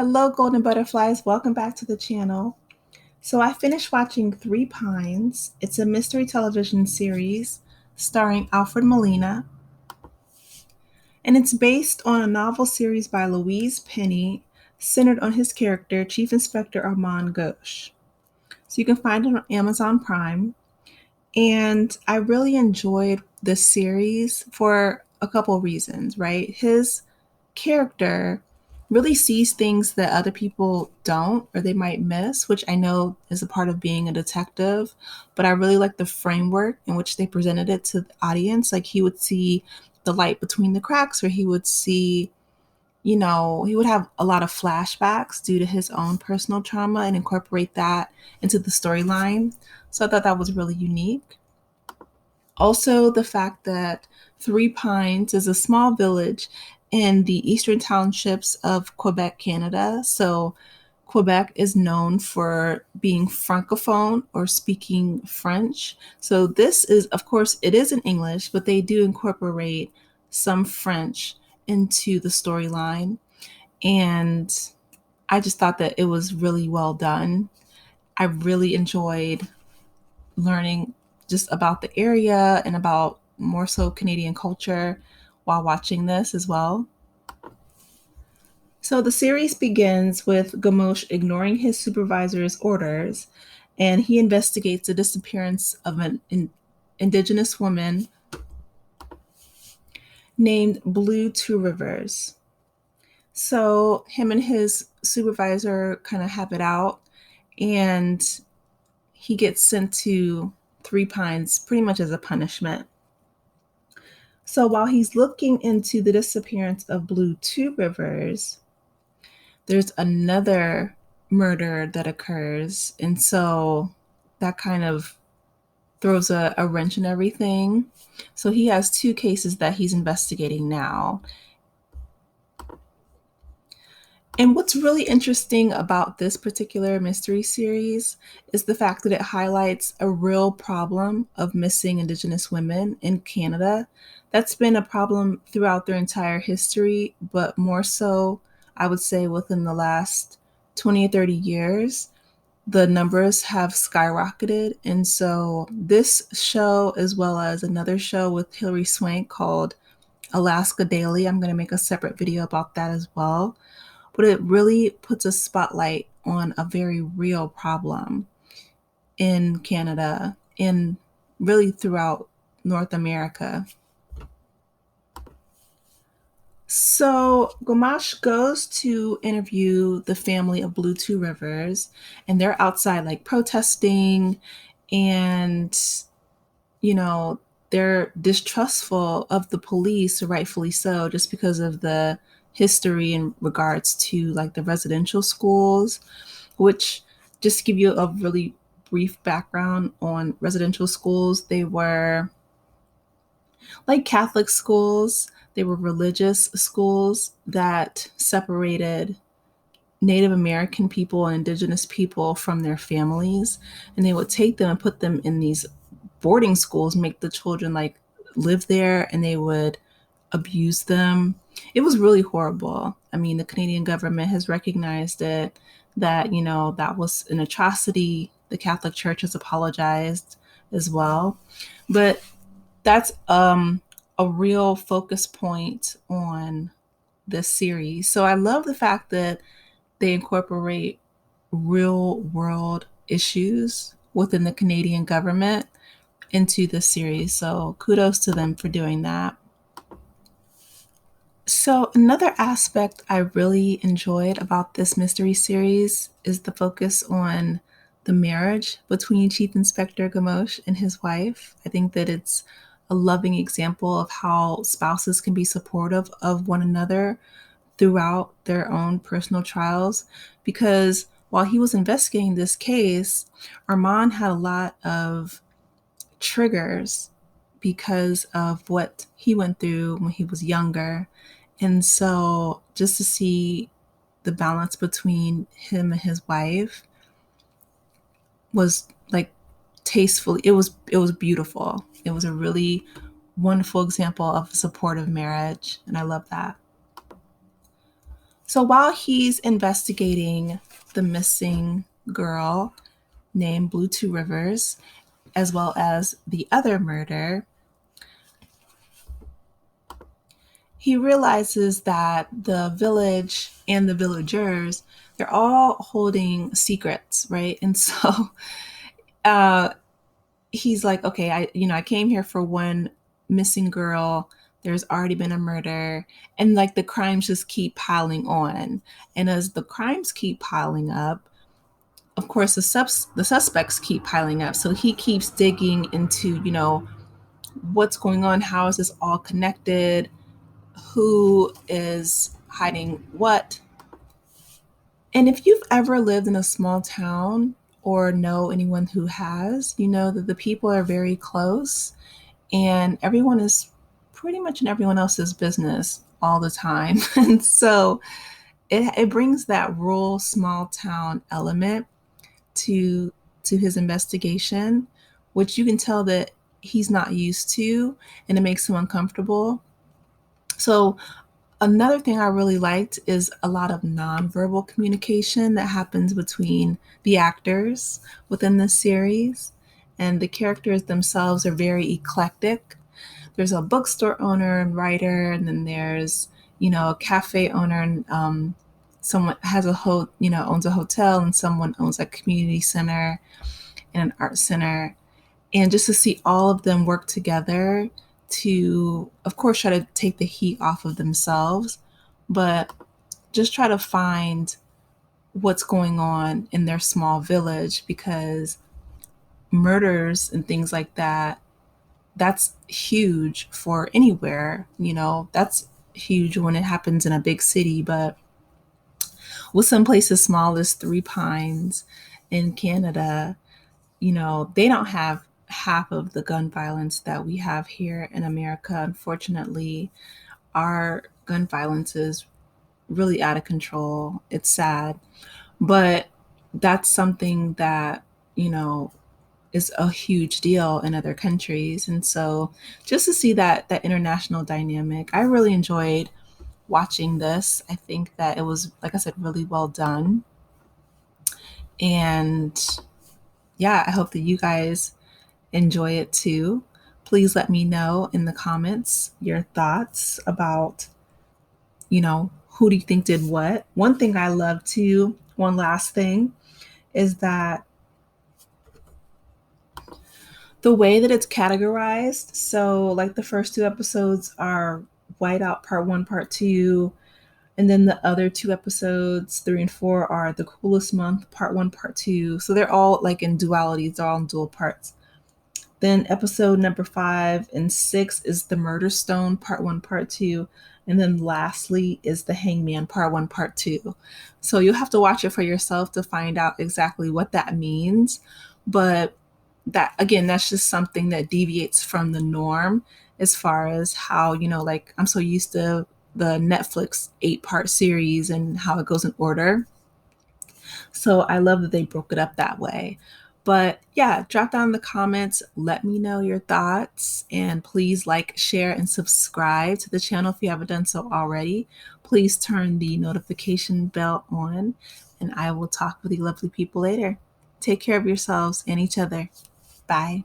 Hello, Golden Butterflies. Welcome back to the channel. So, I finished watching Three Pines. It's a mystery television series starring Alfred Molina, and it's based on a novel series by Louise Penny, centered on his character, Chief Inspector Armand Gauche. So, you can find it on Amazon Prime. And I really enjoyed this series for a couple of reasons, right? His character really sees things that other people don't or they might miss, which I know is a part of being a detective. But I really like the framework in which they presented it to the audience. Like he would see the light between the cracks, or he would see, he would have a lot of flashbacks due to his own personal trauma and incorporate that into the storyline. So I thought that was really unique. Also, the fact that Three Pines is a small village in the eastern townships of Quebec, Canada. So, Quebec is known for being francophone or speaking French. So, this is, of course, it is in English, but they do incorporate some French into the storyline. And I just thought that it was really well done. I really enjoyed learning just about the area and about more so Canadian culture while watching this as well. So the series begins with Gamosh ignoring his supervisor's orders, and he investigates the disappearance of an Indigenous woman named Blue Two Rivers. So him and his supervisor kind of have it out, and he gets sent to Three Pines pretty much as a punishment. So while he's looking into the disappearance of Blue Two Rivers, there's another murder that occurs. And so that kind of throws a wrench in everything. So he has two cases that he's investigating now. And what's really interesting about this particular mystery series is the fact that it highlights a real problem of missing Indigenous women in Canada. That's been a problem throughout their entire history, but more so, I would say, within the last 20 or 30 years, the numbers have skyrocketed. And so, this show, as well as another show with Hilary Swank called Alaska Daily, I'm going to make a separate video about that as well, but it really puts a spotlight on a very real problem in Canada and really throughout North America. So Gamache goes to interview the family of Blue Two Rivers, and they're outside like protesting, and you know, they're distrustful of the police, rightfully so, just because of the history in regards to like the residential schools, which, just to give you a really brief background on residential schools, they were like Catholic schools. They were religious schools that separated Native American people and Indigenous people from their families. And they would take them and put them in these boarding schools, make the children like live there, and they would abuse them. It was really horrible. I mean, the Canadian government has recognized it, that, that was an atrocity. The Catholic Church has apologized as well. But that's a real focus point on this series. So I love the fact that they incorporate real world issues within the Canadian government into this series. So kudos to them for doing that. So, another aspect I really enjoyed about this mystery series is the focus on the marriage between Chief Inspector Gamosh and his wife. I think that it's a loving example of how spouses can be supportive of one another throughout their own personal trials. Because while he was investigating this case, Armand had a lot of triggers because of what he went through when he was younger. And so just to see the balance between him and his wife was like tastefully, it was beautiful. It was a really wonderful example of a supportive marriage, and I love that. So while he's investigating the missing girl named Blue Two Rivers, as well as the other murder, he realizes that the village and the villagers, they're all holding secrets, right? And so uh, he's like, okay, I came here for one missing girl. There's already been a murder, and like the crimes just keep piling on. And as the crimes keep piling up, of course, the suspects keep piling up. So he keeps digging into, what's going on, how is this all connected, who is hiding what. And if you've ever lived in a small town or know anyone who has, you know that the people are very close and everyone is pretty much in everyone else's business all the time. And so it brings that rural small town element to his investigation, which you can tell that he's not used to, and it makes him uncomfortable. So another thing I really liked is a lot of nonverbal communication that happens between the actors within this series. And the characters themselves are very eclectic. There's a bookstore owner and writer, and then there's, a cafe owner, and someone has owns a hotel, and someone owns a community center and an art center. And just to see all of them work together to, of course, try to take the heat off of themselves, but just try to find what's going on in their small village, because murders and things like that, that's huge for anywhere. That's huge when it happens in a big city, but with some places small as Three Pines in Canada, they don't have half of the gun violence that we have here in America. Unfortunately, our gun violence is really out of control. It's sad, but that's something that, is a huge deal in other countries. And so just to see that international dynamic, I really enjoyed watching this. I think that it was, like I said, really well done. And yeah, I hope that you guys enjoy it too. Please let me know in the comments your thoughts about, who do you think did what? One thing I love too, one last thing, is that the way that it's categorized. So, like the first two episodes are Whiteout Part 1, Part 2, and then the other two episodes, 3 and 4, are The Coolest Month, Part 1, Part 2. So they're all like in dualities, they're all in dual parts. Then episode number 5 and 6 is The Murder Stone, Part 1, Part 2. And then lastly is The Hangman, Part 1, Part 2. So you'll have to watch it for yourself to find out exactly what that means. But that, again, that's just something that deviates from the norm as far as how, like I'm so used to the Netflix 8-part series and how it goes in order. So I love that they broke it up that way. But yeah, drop down in the comments. Let me know your thoughts. And please like, share, and subscribe to the channel if you haven't done so already. Please turn the notification bell on. And I will talk with you lovely people later. Take care of yourselves and each other. Bye.